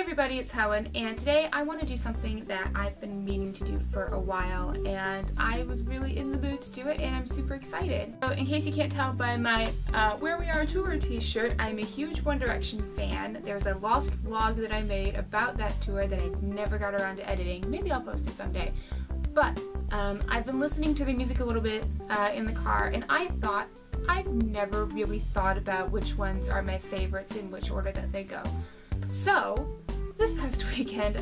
everybody, it's Helen, and today I want to do something that I've been meaning to do for a while, and I was really in the mood to do it, and I'm super excited. So in case you can't tell by my Where We Are Tour t-shirt, I'm a huge One Direction fan. There's a lost vlog that I made about that tour that I never got around to editing. Maybe I'll post it someday. But I've been listening to the music a little bit in the car, and I've never really thought about which ones are my favorites in which order that they go. So, this past weekend,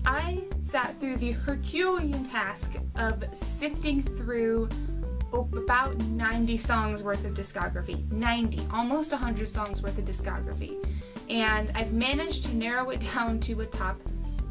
I sat through the Herculean task of sifting through about 90 songs worth of discography. 90, almost 100 songs worth of discography. And I've managed to narrow it down to a top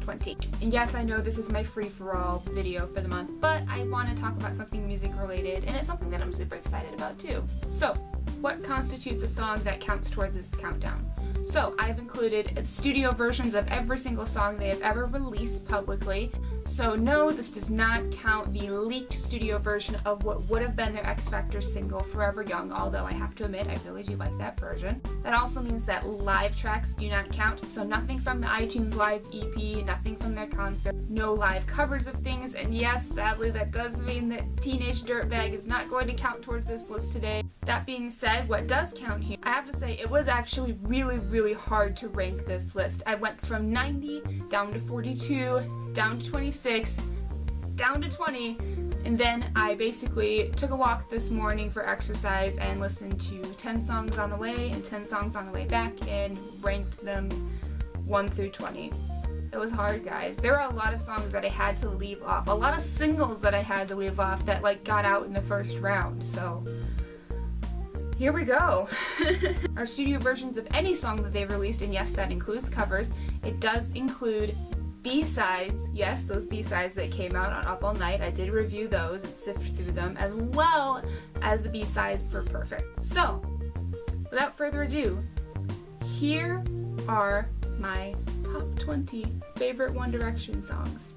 20. And yes, I know this is my free-for-all video for the month, but I want to talk about something music related, and it's something that I'm super excited about too. So, what constitutes a song that counts toward this countdown? So, I've included studio versions of every single song they have ever released publicly. So no, this does not count the leaked studio version of what would have been their X Factor single, Forever Young, although I have to admit, I really do like that version. That also means that live tracks do not count, so nothing from the iTunes Live EP, nothing from their concert, no live covers of things, and yes, sadly that does mean that Teenage Dirtbag is not going to count towards this list today. That being said, what does count here, I have to say it was actually really hard to rank this list. I went from 90 down to 42, down to 26, down to 20, and then I basically took a walk this morning for exercise and listened to 10 songs on the way and 10 songs on the way back and ranked them 1 through 20. It was hard, guys. There were a lot of songs that I had to leave off, a lot of singles that I had to leave off that got out in the first round, so here we go. Our studio versions of any song that they've released, and yes, that includes covers. It does include B-sides, yes, those B-sides that came out on Up All Night. I did review those and sift through them, as well as the B-sides for Perfect. So, without further ado, here are my top 20 favorite One Direction songs.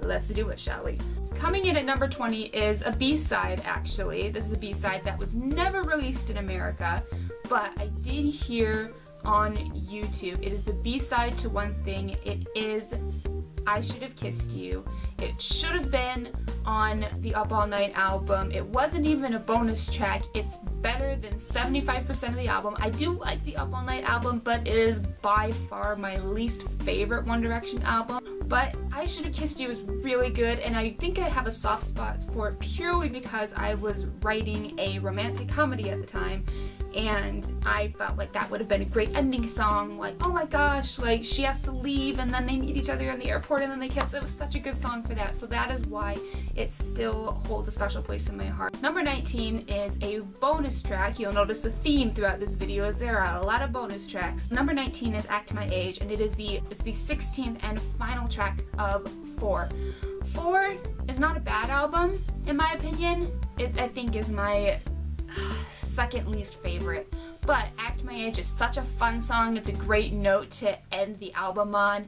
Let's do it, shall we? Coming in at number 20 is a B-side, actually. This is a B-side that was never released in America, but I did hear on YouTube. It is the B-side to One Thing. It is I Should Have Kissed You. It should have been on the Up All Night album. It wasn't even a bonus track. It's better than 75% of the album. I do like the Up All Night album, but it is by far my least favorite One Direction album. But I Should Have Kissed You is really good, and I think I have a soft spot for it purely because I was writing a romantic comedy at the time, and I felt like that would have been a great ending song. Like, oh my gosh, like she has to leave and then they meet each other in the airport and then they kiss. It was such a good song for that, so that is why it still holds a special place in my heart. Number 19 is a bonus track. You'll notice the theme throughout this video is there are a lot of bonus tracks. Number 19 is Act My Age, and it's the 16th and final track of 4. 4 is not a bad album, in my opinion. It, I think, is my second least favorite. But Act My Age is such a fun song. It's a great note to end the album on.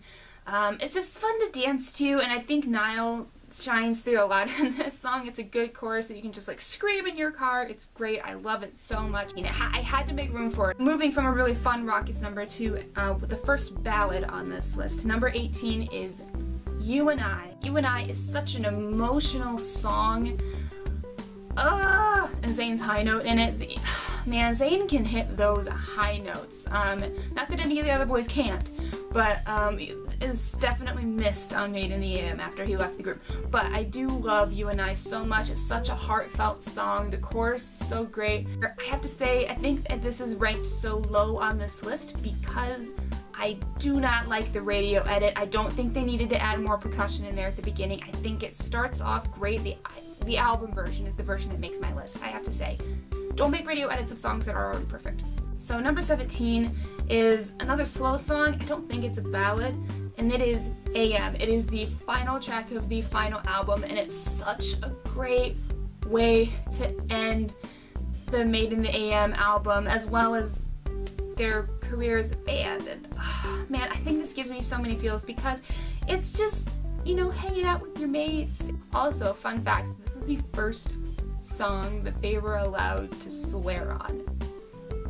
It's just fun to dance to, and I think Niall shines through a lot in this song. It's a good chorus that you can just scream in your car. It's great. I love it so much. You know, I had to make room for it. Moving from a really fun rockiest number to the first ballad on this list. Number 18 is You and I. You and I is such an emotional song. And Zayn's high note in it. Man, Zayn can hit those high notes. Not that any of the other boys can't, but is definitely missed on Made in the AM after he left the group. But I do love You and I so much. It's such a heartfelt song. The chorus is so great. I have to say, I think that this is ranked so low on this list because I do not like the radio edit. I don't think they needed to add more percussion in there at the beginning. I think it starts off great. The album version is the version that makes my list, I have to say. Don't make radio edits of songs that are already perfect. So number 17 is another slow song. I don't think it's a ballad, and it is AM. It is the final track of the final album, and it's such a great way to end the Made in the AM album, as well as their career as a band. And man, I think this gives me so many feels because it's just, you know, hanging out with your mates. Also, fun fact, this is the first song that they were allowed to swear on.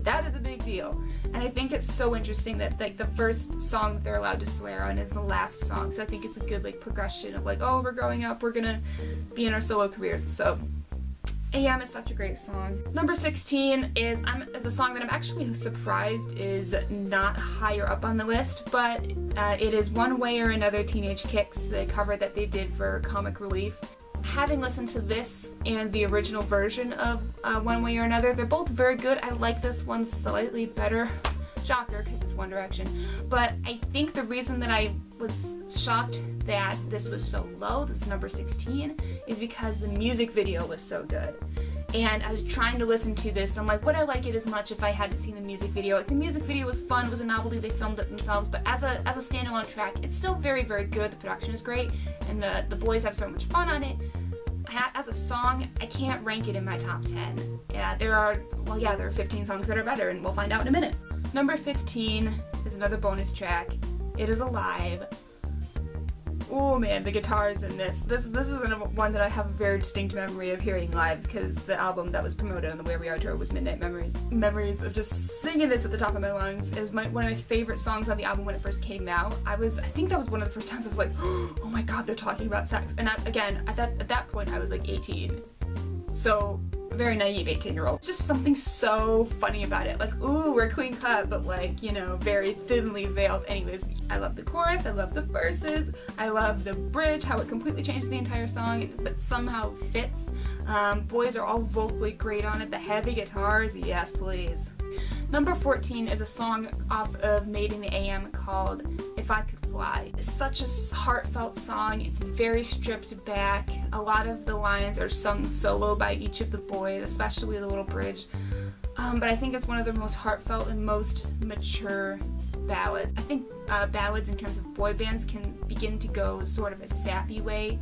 that is a big deal. And I think it's so interesting that like the first song that they're allowed to swear on is the last song. So I think it's a good like progression of like, oh, we're growing up, we're gonna be in our solo careers. So AM is such a great song. Number 16 is a song that I'm actually surprised is not higher up on the list, but it is One Way or Another Teenage Kicks, the cover that they did for Comic Relief. Having listened to this and the original version of One Way or Another, they're both very good. I like this one slightly better. Shocker, because it's One Direction. But I think the reason that I was shocked that this was so low, this is number 16, is because the music video was so good. And I was trying to listen to this, and I'm like, would I like it as much if I hadn't seen the music video? Like, the music video was fun, it was a novelty, they filmed it themselves, but as a standalone track, it's still very, very good. The production is great, and the boys have so much fun on it. As a song, I can't rank it in my top 10. Yeah, there are 15 songs that are better, and we'll find out in a minute. Number 15 is another bonus track. It is Alive. Oh man, the guitars in this. This isn't one that I have a very distinct memory of hearing live, because the album that was promoted on the Where We Are tour was Midnight Memories. Memories of just singing this at the top of my lungs. It was one of my favorite songs on the album when it first came out. I think that was one of the first times I was like, oh my god, they're talking about sex. And again, at that point I was like 18. So, a very naive 18-year-old. Just something so funny about it. Like, ooh, we're clean cut, but like, you know, very thinly veiled. Anyways, I love the chorus, I love the verses, I love the bridge, how it completely changes the entire song, but somehow fits. Boys are all vocally great on it. The heavy guitars, yes please. Number 14 is a song off of Made in the AM called If I Could Fly. It's such a heartfelt song. It's very stripped back. A lot of the lines are sung solo by each of the boys, especially the little bridge. But I think it's one of the most heartfelt and most mature ballads. I think ballads in terms of boy bands can begin to go sort of a sappy way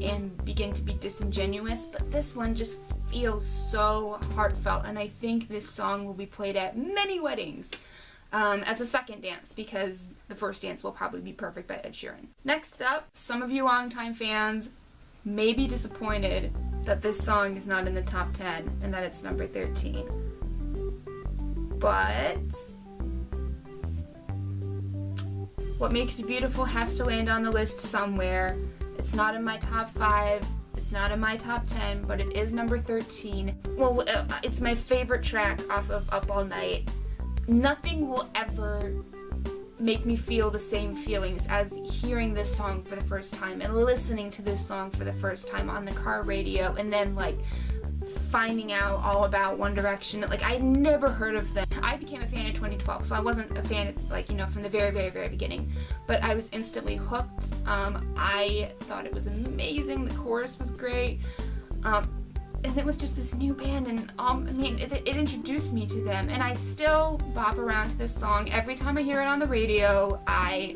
and begin to be disingenuous, but this one just feels so heartfelt, and I think this song will be played at many weddings as a second dance, because the first dance will probably be Perfect by Ed Sheeran. Next up, some of you longtime fans may be disappointed that this song is not in the top 10 and that it's number 13. But What Makes You Beautiful has to land on the list somewhere. It's not in my top 5. It's not in my top 10, but it is number 13. Well, it's my favorite track off of Up All Night. Nothing will ever make me feel the same feelings as hearing this song for the first time and listening to this song for the first time on the car radio, and then like finding out all about One Direction. Like, I'd never heard of them. I became a fan in 2012, so I wasn't a fan like, you know, from the very, very, very beginning, but I was instantly hooked. I thought it was amazing. The chorus was great. And it was just this new band, and I mean, it introduced me to them, and I still bop around to this song. Every time I hear it on the radio, I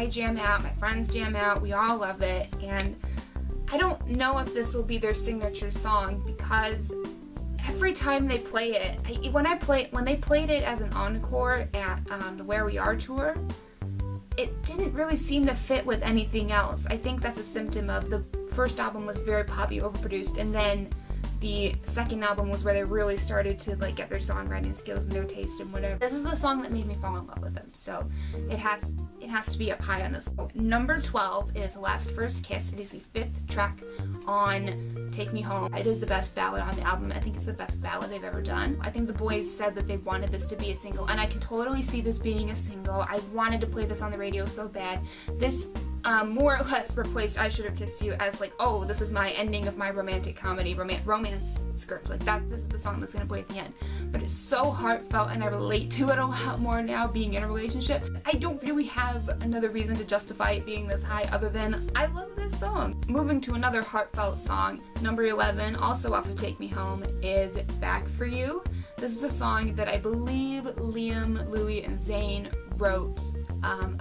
jam out, my friends jam out, we all love it, and I don't know if this will be their signature song, because every time they play it, when they played it as an encore at the Where We Are tour, it didn't really seem to fit with anything else. I think that's a symptom of the first album was very poppy, overproduced, and then the second album was where they really started to like get their songwriting skills and their taste and whatever. This is the song that made me fall in love with them, so it has to be up high on this. Number 12 is Last First Kiss. It is the 5th track on Take Me Home. It is the best ballad on the album. I think it's the best ballad they've ever done. I think the boys said that they wanted this to be a single, and I can totally see this being a single. I wanted to play this on the radio so bad. This more or less replaced I Should Have Kissed You as like, oh, this is my ending of my romantic comedy, romance script. Like that, this is the song that's gonna play at the end. But it's so heartfelt, and I relate to it a lot more now being in a relationship. I don't really have another reason to justify it being this high other than I love this song. Moving to another heartfelt song, number 11, also off of Take Me Home, is Back For You. This is a song that I believe Liam, Louis, and Zayn wrote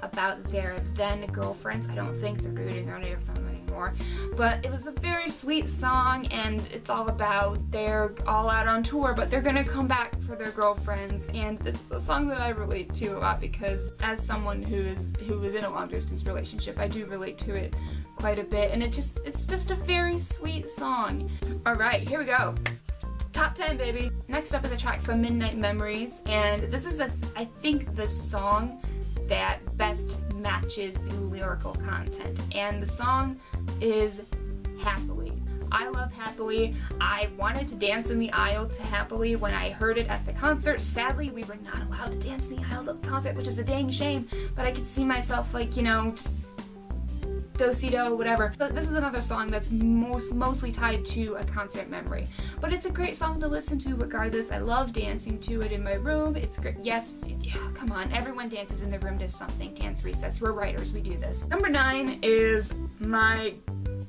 about their then girlfriends. I don't think they're dating or anything anymore, but it was a very sweet song, and it's all about they're all out on tour, but they're gonna come back for their girlfriends. And this is a song that I relate to a lot, because as someone who is in a long distance relationship, I do relate to it quite a bit, and it's just a very sweet song. All right, here we go. Top 10, baby! Next up is a track from Midnight Memories, and this is I think the song that best matches the lyrical content, and the song is Happily. I love Happily. I wanted to dance in the aisle to Happily when I heard it at the concert. Sadly, we were not allowed to dance in the aisles at the concert, which is a dang shame, but I could see myself, like, you know, just do-si-do, whatever. But this is another song that's mostly tied to a concert memory. But it's a great song to listen to regardless. I love dancing to it in my room. It's great. Yes, yeah, come on. Everyone dances in their room to something. Dance recess. We're writers. We do this. Number 9 is my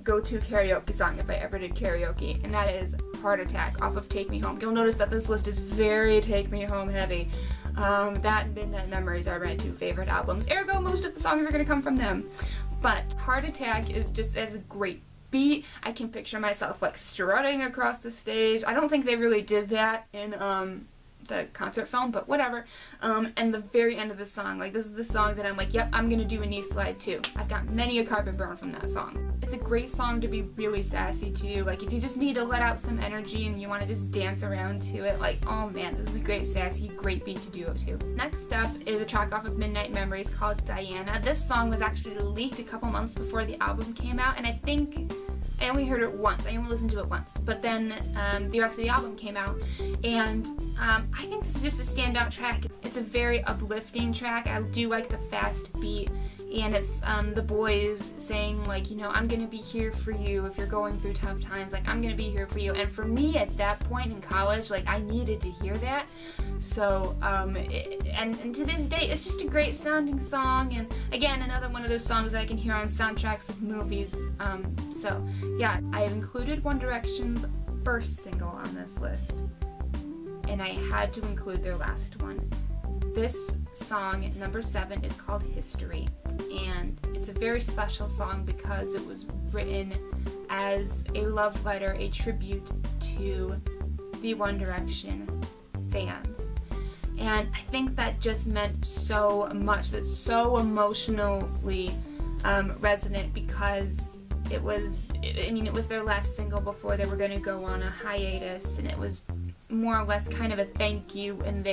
go-to karaoke song if I ever did karaoke, and that is Heart Attack off of Take Me Home. You'll notice that this list is very Take Me Home heavy. That and Midnight Memories are my 2 favorite albums. Ergo, most of the songs are going to come from them. But Heart Attack is just as a great beat. I can picture myself like strutting across the stage. I don't think they really did that in the concert film, but whatever. And the very end of the song, like this is the song that I'm like, yep, I'm gonna do a knee slide too. I've got many a carpet burn from that song. It's a great song to be really sassy to. Like if you just need to let out some energy and you want to just dance around to it, like, oh man, this is a great sassy, great beat to do it to. Next up is a track off of Midnight Memories called Diana. This song was actually leaked a couple months before the album came out, and I think I only heard it once. I only listened to it once. But then the rest of the album came out, and I think this is just a standout track. It's a very uplifting track. I do like the fast beat, and it's the boys saying, like, you know, I'm gonna be here for you if you're going through tough times. Like, I'm gonna be here for you. And for me at that point in college, like, I needed to hear that. So, and to this day, it's just a great sounding song. And again, another one of those songs that I can hear on soundtracks of movies. So yeah, I have included One Direction's first single on this list, and I had to include their last one. This song, number 7, is called History, and it's a very special song because it was written as a love letter, a tribute to the One Direction fans. And I think that just meant so much, that's so emotionally resonant, because it was their last single before they were going to go on a hiatus, and it was more or less kind of a thank you, and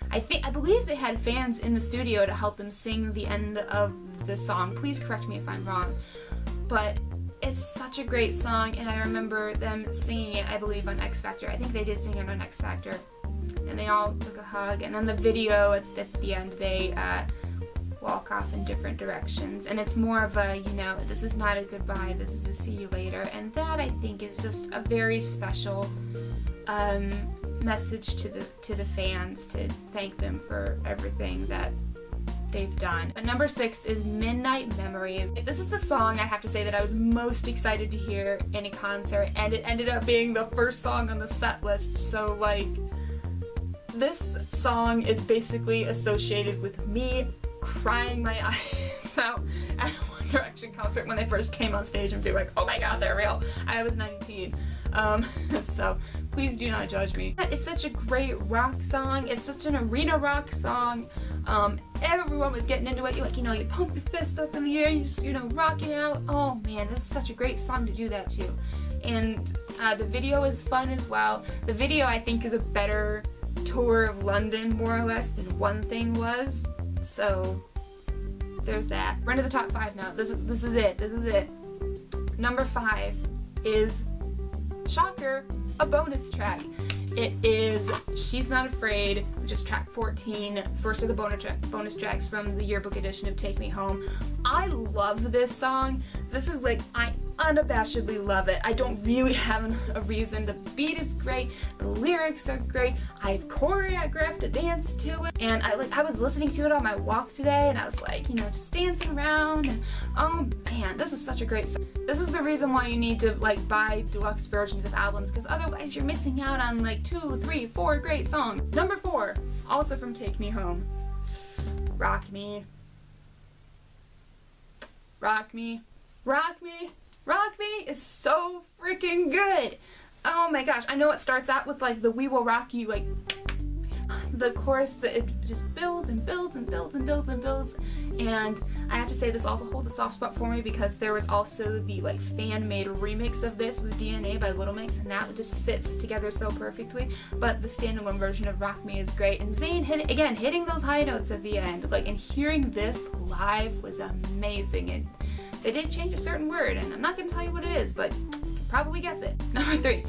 I believe they had fans in the studio to help them sing the end of the song. Please correct me if I'm wrong, but it's such a great song, and I remember them singing it, I believe, on X Factor. I think they did sing it on X Factor, and they all took a hug, and then the video at the end, they walk off in different directions, and it's more of a, you know, this is not a goodbye, this is a see you later, and that, I think, is just a very special message to the fans, to thank them for everything that they've done. But number 6 is Midnight Memories. This is the song I have to say that I was most excited to hear in a concert, and it ended up being the first song on the set list, so like, this song is basically associated with me crying my eyes out at a One Direction concert when they first came on stage and be like, oh my god, they're real. I was 19. So please do not judge me. It's such a great rock song. It's such an arena rock song. Everyone was getting into it. You know, you pump your fist up in the air, you know, rocking out. Oh man, this is such a great song to do that to. And the video is fun as well. The video, I think, is a better tour of London, more or less, than One Thing was. So there's that. We're into the top 5 now. This is it. Number 5 is, shocker, a bonus track. It is She's Not Afraid, which is track 14, first of the bonus tracks from the yearbook edition of Take Me Home. I love this song. This is like, I unabashedly love it. I don't really have a reason. The beat is great, the lyrics are great, I've choreographed a dance to it, and I was listening to it on my walk today, and I was like, you know, just dancing around, and oh man, this is such a great song. This is the reason why you need to like buy deluxe versions of albums, because otherwise you're missing out on like 2, 3, 4 great songs. Number 4, also from Take Me Home, Rock Me. Rock Me. Rock Me. Rock Me is so freaking good. Oh my gosh, I know it starts out with like the We Will Rock You, like the chorus, it just builds and builds and builds and builds and builds. And I have to say, this also holds a soft spot for me because there was also the like fan-made remix of this with DNA by Little Mix, and that just fits together so perfectly. But the standalone version of Rock Me is great, and Zayn hitting those high notes at the end, like, and hearing this live was amazing. And they did change a certain word, and I'm not going to tell you what it is, but you can probably guess it. Number 3,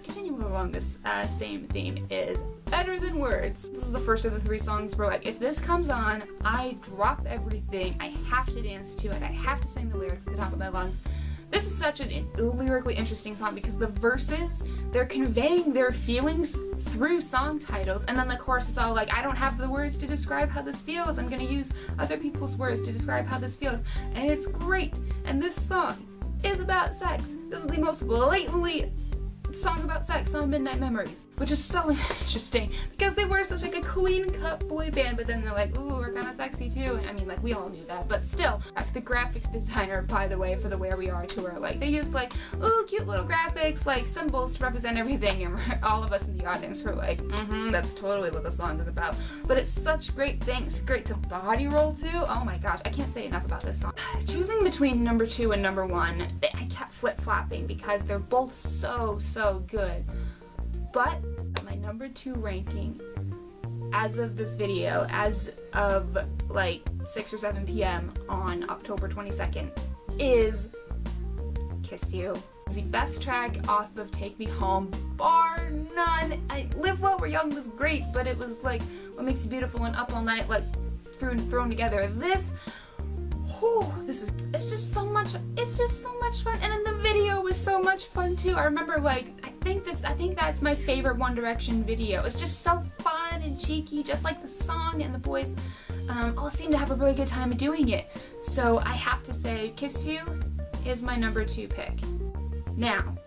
continuing along this same theme, is Better Than Words. This is the first of the 3 songs where, like, if this comes on, I drop everything. I have to dance to it. I have to sing the lyrics at the top of my lungs. This is such a lyrically interesting song because the verses, they're conveying their feelings through song titles, and then the chorus is all like, I don't have the words to describe how this feels, I'm gonna use other people's words to describe how this feels, and it's great. And this song is about sex. This is the most blatantly song about sex on Midnight Memories, which is so interesting because they were such like a clean cut boy band, but then they're like, ooh, we're kind of sexy too. And I mean, like, we all knew that, but still, the graphics designer, by the way, for the Where We Are tour, like, they used like, ooh, cute little graphics, like symbols to represent everything, and all of us in the audience were like, that's totally what the song is about. But it's such great things, great to body roll to. Oh my gosh, I can't say enough about this song. Choosing between number 2 and number 1, I kept flip-flopping because they're both so good. But my number 2 ranking as of this video, as of like 6 or 7 p.m. on October 22nd, is Kiss You. It's the best track off of Take Me Home, bar none. Live While We're Young was great, but it was like What Makes You Beautiful and Up All Night, like thrown together. It's just so much fun, and then the video was so much fun too. I remember, like, I think that's my favorite One Direction video. It's just so fun and cheeky, just like the song, and the boys all seem to have a really good time doing it. So I have to say, Kiss You is my number 2 pick. Now,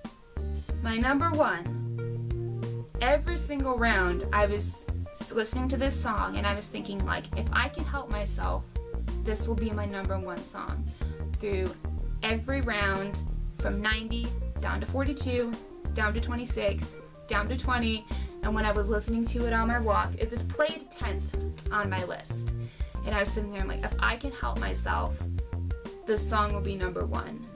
my number 1, every single round I was listening to this song and I was thinking, like, if I can help myself, this will be my number 1 song. Through every round, from 90 down to 42, down to 26, down to 20, and when I was listening to it on my walk, it was played 10th on my list. And I was sitting there, I'm like, if I can help myself, this song will be number 1.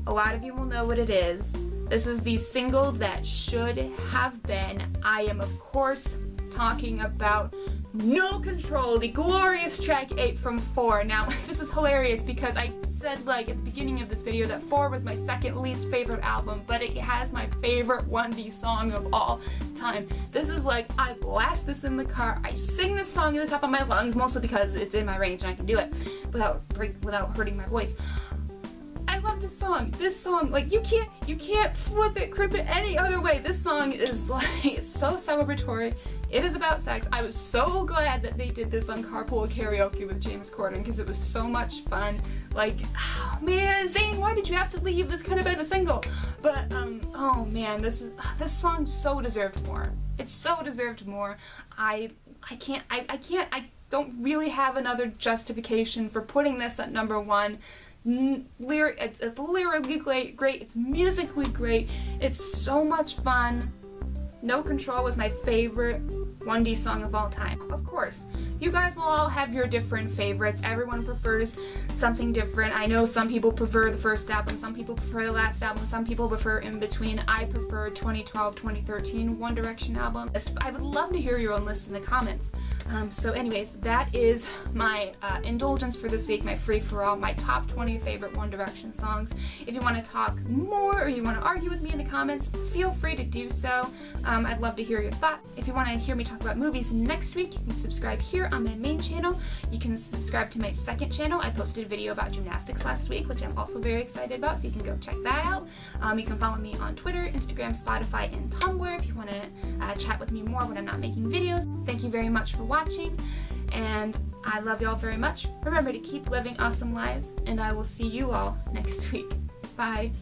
A lot of you will know what it is. This is the single that should have been. I am, of course, talking about No Control, the glorious track 8 from 4. Now, this is hilarious because I said, like, at the beginning of this video that 4 was my second least favorite album, but it has my favorite 1D song of all time. This is like, I blast this in the car, I sing this song at the top of my lungs, mostly because it's in my range and I can do it without hurting my voice. I love this song. This song, like, you can't flip it, crip it any other way. This song is like, it's so celebratory. It is about sex. I was so glad that they did this on Carpool Karaoke with James Corden because it was so much fun. Like, oh man, Zayn, why did you have to leave? This could have been a single. But, oh man, this song so deserved more. It so deserved more. I don't really have another justification for putting this at number 1. It's lyrically great, it's musically great, it's so much fun. No Control was my favorite 1D song of all time. Of course, you guys will all have your different favorites. Everyone prefers something different. I know some people prefer the first album, some people prefer the last album, some people prefer in between. I prefer 2012, 2013 One Direction album. I would love to hear your own list in the comments. So anyways, that is my indulgence for this week, my free-for-all, my top 20 favorite One Direction songs. If you want to talk more or you want to argue with me in the comments, feel free to do so. I'd love to hear your thoughts. If you want to hear me talk about movies next week, you can subscribe here on my main channel. You can subscribe to my second channel. I posted a video about gymnastics last week, which I'm also very excited about, so you can go check that out. You can follow me on Twitter, Instagram, Spotify, and Tumblr if you want to chat with me more when I'm not making videos. Thank you very much for watching, and I love y'all very much. Remember to keep living awesome lives, and I will see you all next week. Bye.